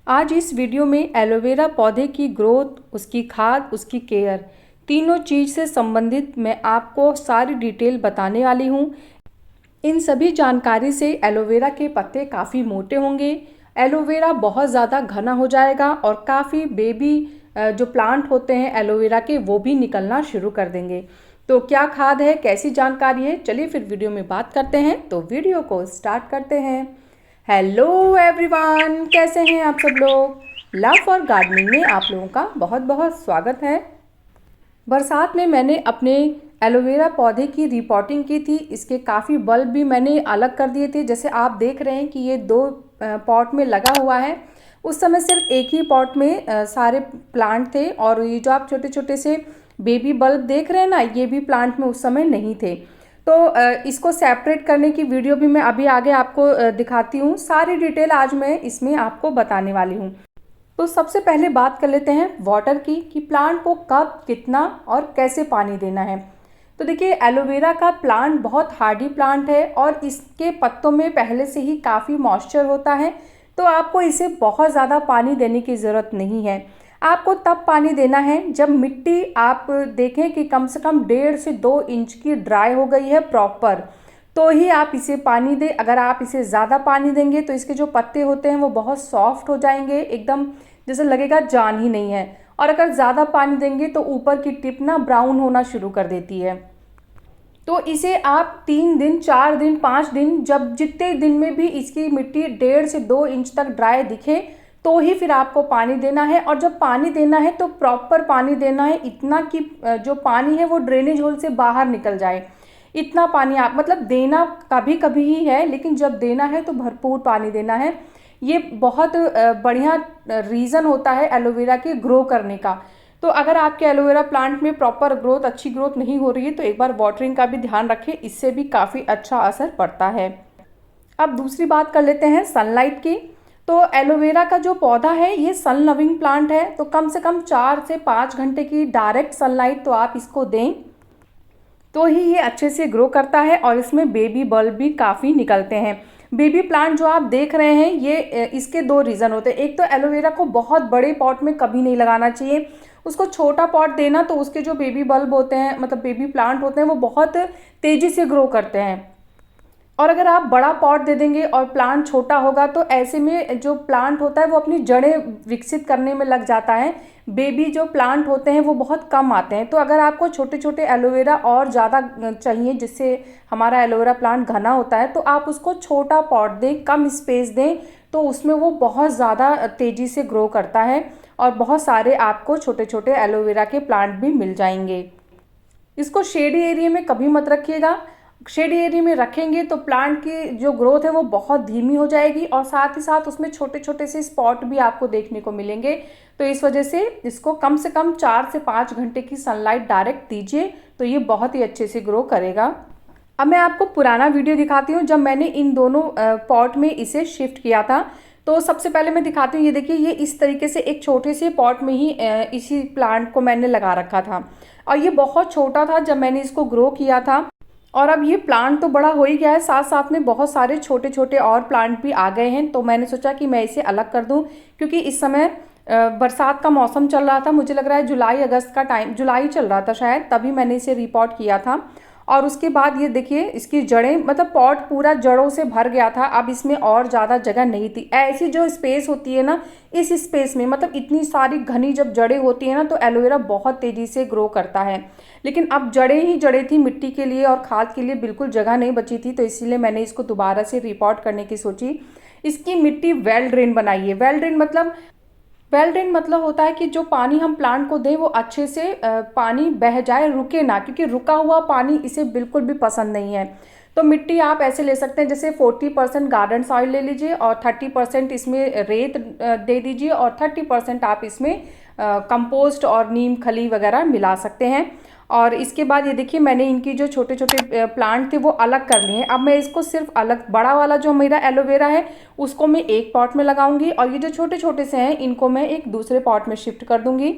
आज इस वीडियो में एलोवेरा पौधे की ग्रोथ, उसकी खाद, उसकी केयर, तीनों चीज़ से संबंधित मैं आपको सारी डिटेल बताने वाली हूँ। इन सभी जानकारी से एलोवेरा के पत्ते काफ़ी मोटे होंगे, एलोवेरा बहुत ज़्यादा घना हो जाएगा और काफ़ी बेबी जो प्लांट होते हैं एलोवेरा के वो भी निकलना शुरू कर देंगे। तो क्या खाद है, कैसी जानकारी है, चलिए फिर वीडियो में बात करते हैं। तो वीडियो को स्टार्ट करते हैं। हेलो एवरीवन, कैसे हैं आप सब लोग। लव फॉर गार्डनिंग में आप लोगों का बहुत बहुत स्वागत है। बरसात में मैंने अपने एलोवेरा पौधे की रिपोर्टिंग की थी। इसके काफ़ी बल्ब भी मैंने अलग कर दिए थे। जैसे आप देख रहे हैं कि ये दो पॉट में लगा हुआ है। उस समय सिर्फ एक ही पॉट में सारे प्लांट थे और ये जो आप छोटे छोटे से बेबी बल्ब देख रहे हैं ना, ये भी प्लांट में उस समय नहीं थे। तो इसको सेपरेट करने की वीडियो भी मैं अभी आगे आपको दिखाती हूँ। सारी डिटेल आज मैं इसमें आपको बताने वाली हूँ। तो सबसे पहले बात कर लेते हैं वाटर की, कि प्लांट को कब, कितना और कैसे पानी देना है। तो देखिए, एलोवेरा का प्लांट बहुत हार्डी प्लांट है और इसके पत्तों में पहले से ही काफ़ी मॉइस्चर होता है। तो आपको इसे बहुत ज़्यादा पानी देने की ज़रूरत नहीं है। आपको तब पानी देना है जब मिट्टी आप देखें कि कम से कम 1.5 से 2 इंच की ड्राई हो गई है प्रॉपर, तो ही आप इसे पानी दें। अगर आप इसे ज़्यादा पानी देंगे तो इसके जो पत्ते होते हैं वो बहुत सॉफ्ट हो जाएंगे, एकदम जैसे लगेगा जान ही नहीं है। और अगर ज़्यादा पानी देंगे तो ऊपर की टिप ना ब्राउन होना शुरू कर देती है। तो इसे आप 3 दिन, 4 दिन, 5 दिन, जब जितने दिन में भी इसकी मिट्टी 1.5 से 2 इंच तक ड्राई दिखे तो ही फिर आपको पानी देना है। और जब पानी देना है तो प्रॉपर पानी देना है, इतना कि जो पानी है वो ड्रेनेज होल से बाहर निकल जाए। इतना पानी आप मतलब देना कभी कभी ही है, लेकिन जब देना है तो भरपूर पानी देना है। ये बहुत बढ़िया रीज़न होता है एलोवेरा के ग्रो करने का। तो अगर आपके एलोवेरा प्लांट में प्रॉपर ग्रोथ, अच्छी ग्रोथ नहीं हो रही है तो एक बार वाटरिंग का भी ध्यान रखें, इससे भी काफ़ी अच्छा असर पड़ता है। अब दूसरी बात कर लेते हैं सनलाइट की। तो एलोवेरा का जो पौधा है ये सन लविंग प्लांट है, तो कम से कम 4 से 5 घंटे की डायरेक्ट सनलाइट तो आप इसको दें, तो ही ये अच्छे से ग्रो करता है। और इसमें बेबी बल्ब भी काफ़ी निकलते हैं। बेबी प्लांट जो आप देख रहे हैं ये इसके दो रीज़न होते हैं। एक तो एलोवेरा को बहुत बड़े पॉट में कभी नहीं लगाना चाहिए, उसको छोटा पॉट देना, तो उसके जो बेबी बल्ब होते हैं, मतलब बेबी प्लांट होते हैं, वो बहुत तेज़ी से ग्रो करते हैं। और अगर आप बड़ा पॉट दे देंगे और प्लांट छोटा होगा तो ऐसे में जो प्लांट होता है वो अपनी जड़ें विकसित करने में लग जाता है। बेबी जो प्लांट होते हैं वो बहुत कम आते हैं। तो अगर आपको छोटे छोटे एलोवेरा और ज़्यादा चाहिए, जिससे हमारा एलोवेरा प्लांट घना होता है, तो आप उसको छोटा पॉट दें, कम स्पेस दें, तो उसमें वो बहुत ज़्यादा तेज़ी से ग्रो करता है और बहुत सारे आपको छोटे छोटे एलोवेरा के प्लांट भी मिल जाएंगे। इसको शेडी एरिया में कभी मत रखिएगा। शेडी एरिया में रखेंगे तो प्लांट की जो ग्रोथ है वो बहुत धीमी हो जाएगी और साथ ही साथ उसमें छोटे छोटे से स्पॉट भी आपको देखने को मिलेंगे। तो इस वजह से इसको कम से कम 4 से 5 घंटे की सनलाइट डायरेक्ट दीजिए, तो ये बहुत ही अच्छे से ग्रो करेगा। अब मैं आपको पुराना वीडियो दिखाती हूँ जब मैंने इन दोनों पॉट में इसे शिफ्ट किया था। तो सबसे पहले मैं दिखाती हूँ, ये देखिए, ये इस तरीके से एक छोटे से पॉट में ही इसी प्लांट को मैंने लगा रखा था और ये बहुत छोटा था जब मैंने इसको ग्रो किया था। और अब ये प्लांट तो बड़ा हो ही गया है, साथ साथ में बहुत सारे छोटे छोटे और प्लांट भी आ गए हैं। तो मैंने सोचा कि मैं इसे अलग कर दूं, क्योंकि इस समय बरसात का मौसम चल रहा था। मुझे लग रहा है जुलाई अगस्त का टाइम, जुलाई चल रहा था शायद, तभी मैंने इसे रिपोर्ट किया था। और उसके बाद ये देखिए, इसकी जड़ें, मतलब पॉट पूरा जड़ों से भर गया था। अब इसमें और ज़्यादा जगह नहीं थी। ऐसी जो स्पेस होती है ना, इस स्पेस में मतलब इतनी सारी घनी जब जड़ें होती है ना, तो एलोवेरा बहुत तेज़ी से ग्रो करता है। लेकिन अब जड़ें ही जड़ें थी, मिट्टी के लिए और खाद के लिए बिल्कुल जगह नहीं बची थी। तो इसीलिए मैंने इसको दोबारा से रिपोर्ट करने की सोची। इसकी मिट्टी वेल ड्रेन बनाइए। वेल ड्रेन मतलब होता है कि जो पानी हम प्लांट को दें वो अच्छे से पानी बह जाए, रुके ना, क्योंकि रुका हुआ पानी इसे बिल्कुल भी पसंद नहीं है। तो मिट्टी आप ऐसे ले सकते हैं, जैसे 40% गार्डन सॉइल ले लीजिए और 30% इसमें रेत दे दीजिए और 30% आप इसमें कंपोस्ट और नीम खली वगैरह मिला सकते हैं। और इसके बाद ये देखिए, मैंने इनकी जो छोटे छोटे प्लांट थे वो अलग कर लिए हैं। अब मैं इसको सिर्फ अलग, बड़ा वाला जो मेरा एलोवेरा है उसको मैं एक पॉट में लगाऊंगी और ये जो छोटे छोटे से हैं इनको मैं एक दूसरे पॉट में शिफ्ट कर दूंगी।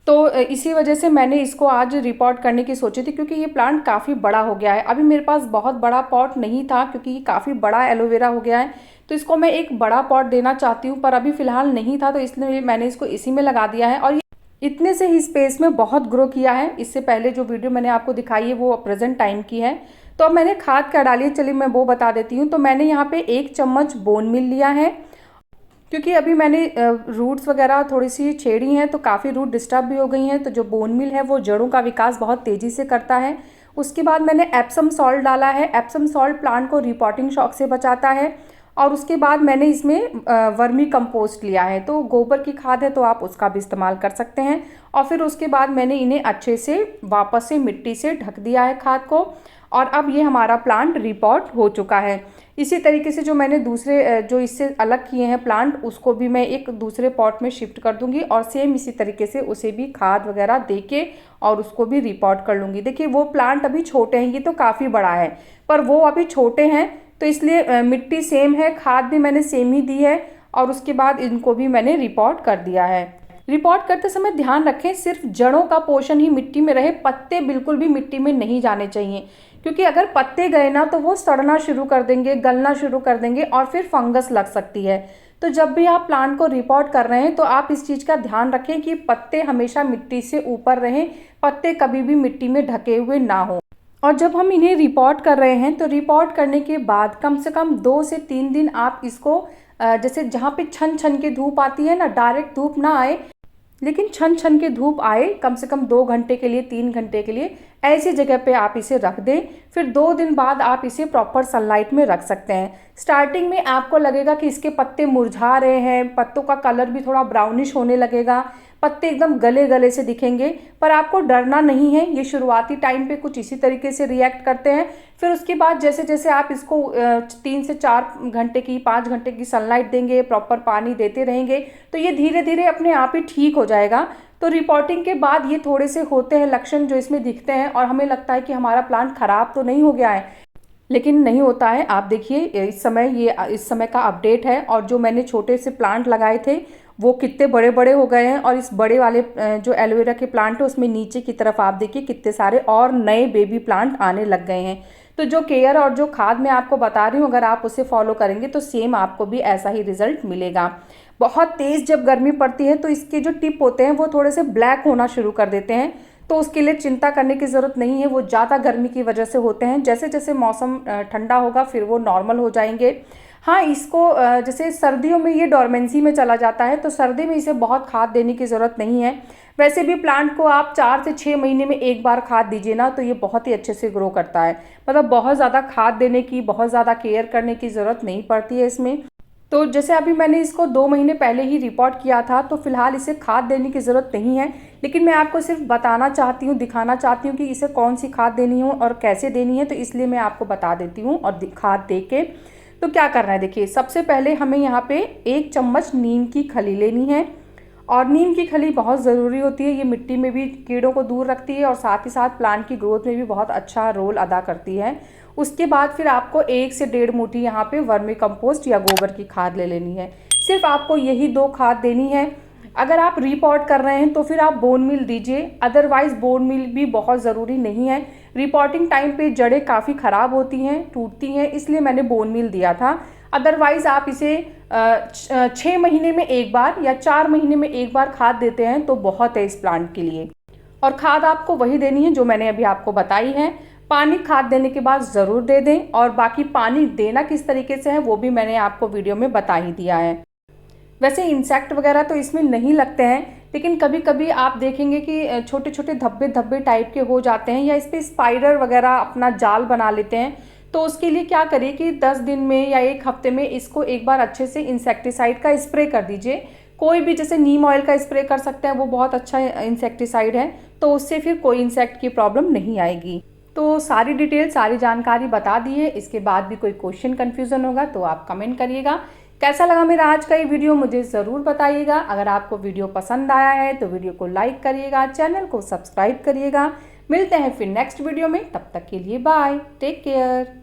तो इसी वजह से मैंने इसको आज रिपोर्ट करने की सोची थी, क्योंकि ये प्लांट काफ़ी बड़ा हो गया है। अभी मेरे पास बहुत बड़ा पॉट नहीं था क्योंकि ये काफ़ी बड़ा एलोवेरा हो गया है। तो इसको मैं एक बड़ा पॉट देना चाहती हूँ, पर अभी फ़िलहाल नहीं था तो इसलिए मैंने इसको इसी में लगा दिया है। और इतने से ही स्पेस में बहुत ग्रो किया है। इससे पहले जो वीडियो मैंने आपको दिखाई है वो प्रेजेंट टाइम की है। तो अब मैंने खाद क्या डाली है, चलिए मैं वो बता देती हूँ। तो मैंने यहाँ पे 1 चम्मच बोन मिल लिया है, क्योंकि अभी मैंने रूट्स वगैरह थोड़ी सी छेड़ी हैं तो काफ़ी रूट डिस्टर्ब भी हो गई हैं। तो जो बोन मिल है वो जड़ों का विकास बहुत तेज़ी से करता है। उसके बाद मैंने एप्सम सॉल्ट डाला है। एप्सम सॉल्ट प्लांट को रिपोर्टिंग शॉक से बचाता है। और उसके बाद मैंने इसमें वर्मी कंपोस्ट लिया है, तो गोबर की खाद है तो आप उसका भी इस्तेमाल कर सकते हैं। और फिर उसके बाद मैंने इन्हें अच्छे से वापस से मिट्टी से ढक दिया है खाद को। और अब ये हमारा प्लांट रिपोर्ट हो चुका है। इसी तरीके से जो मैंने दूसरे जो इससे अलग किए हैं प्लांट, उसको भी मैं एक दूसरे पॉट में शिफ्ट कर दूंगी और सेम इसी तरीके से उसे भी खाद वगैरह दे के और उसको भी रिपोर्ट कर लूँगी। देखिए वो प्लांट अभी छोटे हैं, ये तो काफ़ी बड़ा है, पर वो अभी छोटे हैं तो इसलिए मिट्टी सेम है, खाद भी मैंने सेम ही दी है। और उसके बाद इनको भी मैंने रिपोर्ट कर दिया है। रिपोर्ट करते समय ध्यान रखें सिर्फ जड़ों का पोषण ही मिट्टी में रहे, पत्ते बिल्कुल भी मिट्टी में नहीं जाने चाहिए, क्योंकि अगर पत्ते गए ना तो वो सड़ना शुरू कर देंगे, गलना शुरू कर देंगे और फिर फंगस लग सकती है। तो जब भी आप प्लांट को रिपोर्ट कर रहे हैं तो आप इस चीज़ का ध्यान रखें कि पत्ते हमेशा मिट्टी से ऊपर रहें, पत्ते कभी भी मिट्टी में ढके हुए ना हो। और जब हम इन्हें रिपोर्ट कर रहे हैं तो रिपोर्ट करने के बाद कम से कम 2 से 3 दिन आप इसको जैसे जहाँ पे छन छन के धूप आती है ना, डायरेक्ट धूप ना आए लेकिन छन छन के धूप आए, कम से कम 2 घंटे के लिए 3 घंटे के लिए ऐसी जगह पे आप इसे रख दें। फिर 2 दिन बाद आप इसे प्रॉपर सनलाइट में रख सकते हैं। स्टार्टिंग में आपको लगेगा कि इसके पत्ते मुरझा रहे हैं, पत्तों का कलर भी थोड़ा ब्राउनिश होने लगेगा, पत्ते एकदम गले गले से दिखेंगे, पर आपको डरना नहीं है। ये शुरुआती टाइम पे कुछ इसी तरीके से रिएक्ट करते हैं। फिर उसके बाद जैसे जैसे आप इसको 3 से 4 घंटे की 5 घंटे की सनलाइट देंगे, प्रॉपर पानी देते रहेंगे, तो ये धीरे धीरे अपने आप ही ठीक हो जाएगा। तो रिपोर्टिंग के बाद ये थोड़े से होते हैं लक्षण जो इसमें दिखते हैं और हमें लगता है कि हमारा प्लांट खराब तो नहीं हो गया है, लेकिन नहीं होता है। आप देखिए इस समय का अपडेट है और जो मैंने छोटे से प्लांट लगाए थे वो कितने बड़े बड़े हो गए हैं। और इस बड़े वाले जो एलोवेरा के प्लांट है उसमें नीचे की तरफ आप देखिए कितने सारे और नए बेबी प्लांट आने लग गए हैं। तो जो केयर और जो खाद मैं आपको बता रही हूँ, अगर आप उसे फॉलो करेंगे तो सेम आपको भी ऐसा ही रिजल्ट मिलेगा। बहुत तेज़ जब गर्मी पड़ती है तो इसके जो टिप होते हैं वो थोड़े से ब्लैक होना शुरू कर देते हैं, तो उसके लिए चिंता करने की ज़रूरत नहीं है, वो ज़्यादा गर्मी की वजह से होते हैं। जैसे जैसे मौसम ठंडा होगा फिर वो नॉर्मल हो जाएंगे। हाँ, इसको जैसे सर्दियों में ये डोरमेंसी में चला जाता है तो सर्दी में इसे बहुत खाद देने की ज़रूरत नहीं है। वैसे भी प्लांट को आप 4 से 6 महीने में एक बार खाद दीजिए ना तो ये बहुत ही अच्छे से ग्रो करता है। मतलब बहुत ज़्यादा खाद देने की, बहुत ज़्यादा केयर करने की ज़रूरत नहीं पड़ती है इसमें। तो जैसे अभी मैंने इसको 2 महीने पहले ही रिपोर्ट किया था तो फिलहाल इसे खाद देने की ज़रूरत नहीं है, लेकिन मैं आपको सिर्फ बताना चाहती हूँ, दिखाना चाहती हूँ कि इसे कौन सी खाद देनी हो और कैसे देनी है, तो इसलिए मैं आपको बता देती हूँ। और खाद दे के तो क्या करना है, देखिए सबसे पहले हमें यहाँ पे 1 चम्मच नीम की खली लेनी है। और नीम की खली बहुत ज़रूरी होती है, ये मिट्टी में भी कीड़ों को दूर रखती है और साथ ही साथ प्लांट की ग्रोथ में भी बहुत अच्छा रोल अदा करती है। उसके बाद फिर आपको 1 से 1.5 मुट्ठी यहाँ पे वर्मी कंपोस्ट या गोबर की खाद ले लेनी है। सिर्फ आपको यही 2 खाद देनी है। अगर आप रिपोर्ट कर रहे हैं तो फिर आप बोन मील दीजिए, अदरवाइज बोन मील भी बहुत ज़रूरी नहीं है। रिपोर्टिंग टाइम पे जड़ें काफ़ी ख़राब होती हैं, टूटती हैं, इसलिए मैंने बोन मील दिया था। अदरवाइज़ आप इसे 6 महीने में एक बार या 4 महीने में एक बार खाद देते हैं तो बहुत है इस प्लांट के लिए। और खाद आपको वही देनी है जो मैंने अभी आपको बताई है। पानी खाद देने के बाद ज़रूर दे दें, और बाकी पानी देना किस तरीके से है वो भी मैंने आपको वीडियो में बता ही दिया है। वैसे इंसेक्ट वगैरह तो इसमें नहीं लगते हैं, लेकिन कभी कभी आप देखेंगे कि छोटे छोटे धब्बे धब्बे टाइप के हो जाते हैं या इस पर स्पाइडर वगैरह अपना जाल बना लेते हैं। तो उसके लिए क्या करिए कि 10 दिन में या 1 हफ्ते में इसको एक बार अच्छे से इंसेक्टिसाइड का स्प्रे कर दीजिए। कोई भी, जैसे नीम ऑयल का स्प्रे कर सकते हैं, वो बहुत अच्छा इंसेक्टिसाइड है, तो उससे फिर कोई इंसेक्ट की प्रॉब्लम नहीं आएगी। तो सारी डिटेल, सारी जानकारी बता दी है। इसके बाद भी कोई क्वेश्चन कन्फ्यूज़न होगा तो आप कमेंट करिएगा। कैसा लगा मेरा आज का ये वीडियो मुझे ज़रूर बताइएगा। अगर आपको वीडियो पसंद आया है तो वीडियो को लाइक करिएगा, चैनल को सब्सक्राइब करिएगा। मिलते हैं फिर नेक्स्ट वीडियो में, तब तक के लिए बाय, टेक केयर।